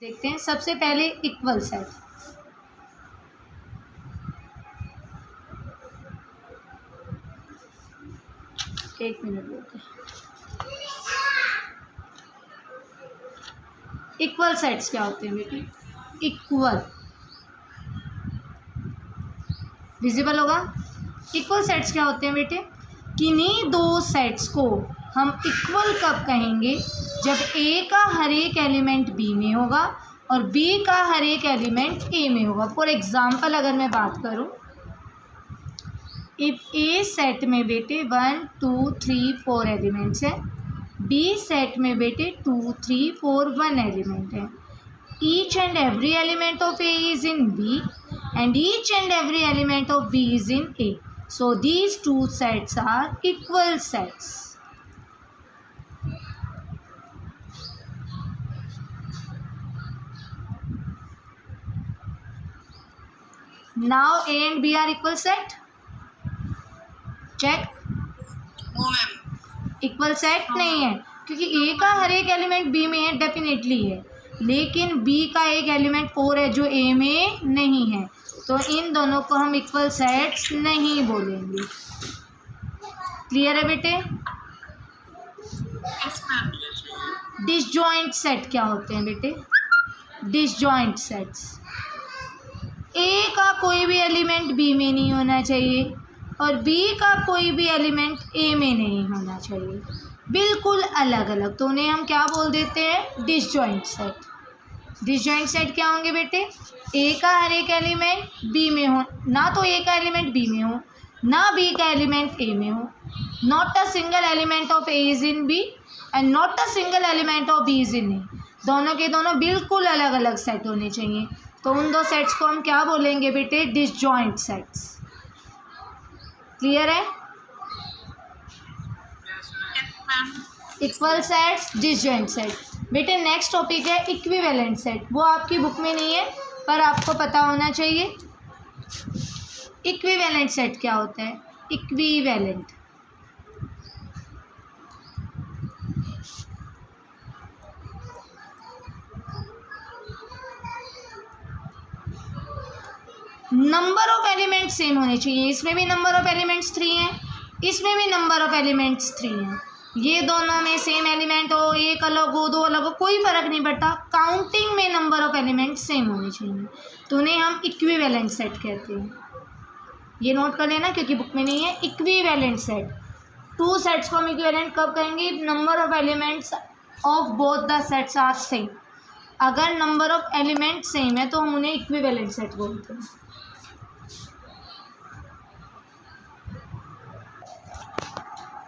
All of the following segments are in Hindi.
देखते हैं। सबसे पहले इक्वल सेट। एक मिनट बोलते हैं। इक्वल सेट्स क्या होते हैं बेटे? इक्वल विजिबल होगा। इक्वल सेट्स क्या होते हैं बेटे? किन्हीं दो सेट्स को हम इक्वल कब कहेंगे? जब ए का हर एक एलिमेंट बी में होगा और बी का हर एक एलिमेंट ए में होगा। फॉर एग्जाम्पल अगर मैं बात करूं, इफ ए सेट में बेटे 1 2 3 4 एलिमेंट्स हैं, बी सेट में बेटे 2 3 4 1 एलिमेंट है। Each and every element of A is in B and each and every element of B is in A. So these two sets are equal sets. Now A and B are equal set. Check. No ma'am. Equal set नहीं है क्योंकि A का हर एक एलिमेंट B में है, डेफिनेटली है, लेकिन B का एक एलिमेंट 4 है जो A में नहीं है, तो इन दोनों को हम इक्वल सेट्स नहीं बोलेंगे। क्लियर है बेटे? Yes ma'am. डिसजॉइंट सेट क्या होते हैं बेटे? डिसजॉइंट सेट्स, ए का कोई भी एलिमेंट बी में नहीं होना चाहिए और बी का कोई भी एलिमेंट ए में नहीं होना चाहिए, बिल्कुल अलग अलग, तो उन्हें हम क्या बोल देते हैं? Disjoint set. डिसजॉइंट सेट क्या होंगे बेटे? ए का हर एक एलिमेंट बी में हो, ना तो ए का एलिमेंट बी में हो ना बी का एलिमेंट ए में हो, not a single element of A is in B and not a single element of B is in A, दोनों के दोनों बिल्कुल अलग अलग सेट होने चाहिए, तो उन दो सेट्स को हम क्या बोलेंगे बेटे? Disjoint sets. क्लियर है? Yes ma'am. Equal sets, disjoint set. बेटे नेक्स्ट टॉपिक है इक्विवेलेंट सेट। वो आपकी बुक में नहीं है पर आपको पता होना चाहिए। इक्विवेलेंट सेट क्या होता है? Equivalent number of element same होने चाहिए। इसमें भी नंबर ऑफ एलिमेंट्स 3 हैं, इसमें भी नंबर ऑफ एलिमेंट्स 3 हैं, ये दोनों में सेम एलिमेंट हो, एक अलग हो दो अलग हो, कोई फ़र्क नहीं पड़ता, काउंटिंग में नंबर ऑफ एलिमेंट सेम होने चाहिए, तो उन्हें हम इक्विवेलेंट सेट कहते हैं। ये नोट कर लेना क्योंकि बुक में नहीं है। इक्विवेलेंट सेट, टू सेट्स को हम इक्विवेलेंट कब कहेंगे? Number of elements of both the sets are same. अगर नंबर ऑफ एलिमेंट सेम है तो हम उन्हें इक्विवेलेंट सेट बोलते हैं।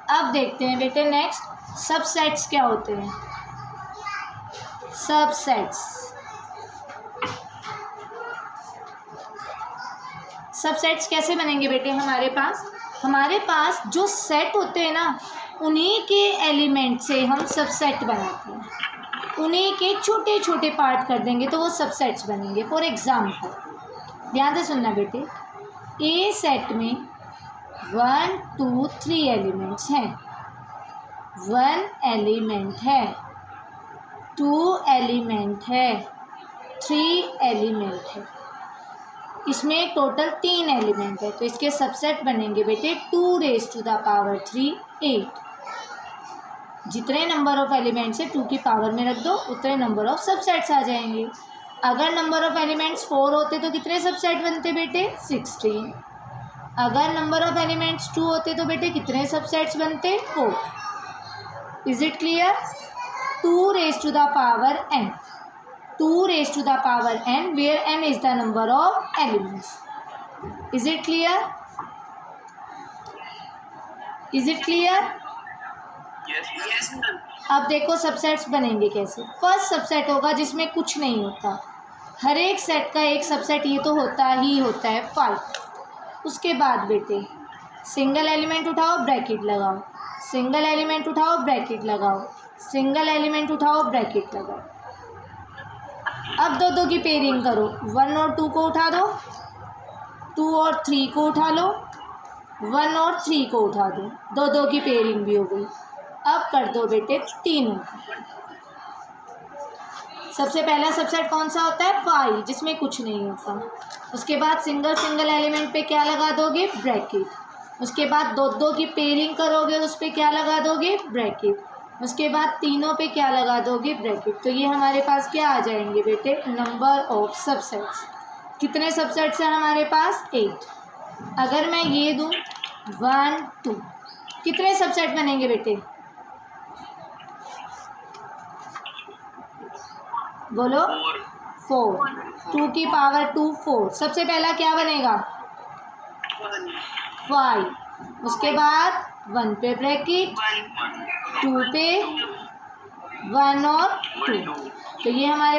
अब देखते हैं बेटे नेक्स्ट सबसेट्स क्या होते हैं। सबसेट्स, सबसेट्स कैसे बनेंगे बेटे? हमारे पास जो सेट होते हैं ना, उन्हीं के एलिमेंट से हम सबसेट बनाते हैं, उन्हीं के छोटे छोटे पार्ट कर देंगे तो वो सबसेट्स बनेंगे। फॉर एग्जाम्पल ध्यान से सुनना बेटे, ए सेट में 1 2 3 एलिमेंट्स हैं, 1 एलिमेंट है, 2 एलिमेंट है, 3 एलिमेंट है, इसमें टोटल 3 एलिमेंट है, तो इसके सबसेट बनेंगे बेटे 2 रेज़ टू द पावर 3 8। जितने नंबर ऑफ एलिमेंट्स है 2 की पावर में रख दो, उतने नंबर ऑफ सबसेट्स आ जाएंगे। अगर नंबर ऑफ एलिमेंट्स 4 होते तो कितने सबसेट बनते बेटे? 16। अगर नंबर ऑफ एलिमेंट्स 2 होते तो बेटे कितने सबसेट्स बनते? 4। Is it clear? 2 raise to the power n, 2 raised to the power n, where n is the number of elements. Is it clear? Is it clear? Yes ma'am. अब देखो सबसेट्स बनेंगे कैसे। फर्स्ट सबसेट होगा जिसमें कुछ नहीं होता, हर एक सेट का एक सबसेट ये तो होता ही होता है 5। उसके बाद बेटे सिंगल एलिमेंट उठाओ ब्रैकेट लगाओ, सिंगल एलिमेंट उठाओ ब्रैकेट लगाओ, सिंगल एलिमेंट उठाओ ब्रैकेट लगाओ। अब दो दो की पेयरिंग करो, 1 और 2 को उठा दो, 2 और 3 को उठा लो, 1 और 3 को उठा दो, दो दो की पेयरिंग भी हो गई। अब कर दो बेटे तीनों, सबसे पहला सबसेट कौन सा होता है? 5, जिसमें कुछ नहीं होता। उसके बाद सिंगल एलिमेंट पे क्या लगा दोगे? ब्रैकेट। उसके बाद दो की पेयरिंग करोगे, उस पर क्या लगा दोगे? ब्रैकेट। उसके बाद तीनों पे क्या लगा दोगे? ब्रैकेट। तो ये हमारे पास क्या आ जाएंगे बेटे? Number of subsets. कितने सबसेट्स हैं हमारे पास? 8। अगर मैं ये दूँ 1 2, कितने सबसेट बनेंगे बेटे? बोलो। 4। 2 की पावर 2 4। सबसे पहला क्या बनेगा? 5। उसके बाद 1 पे ब्रैकेट, 2 पे 1 और 2। तो ये हमारे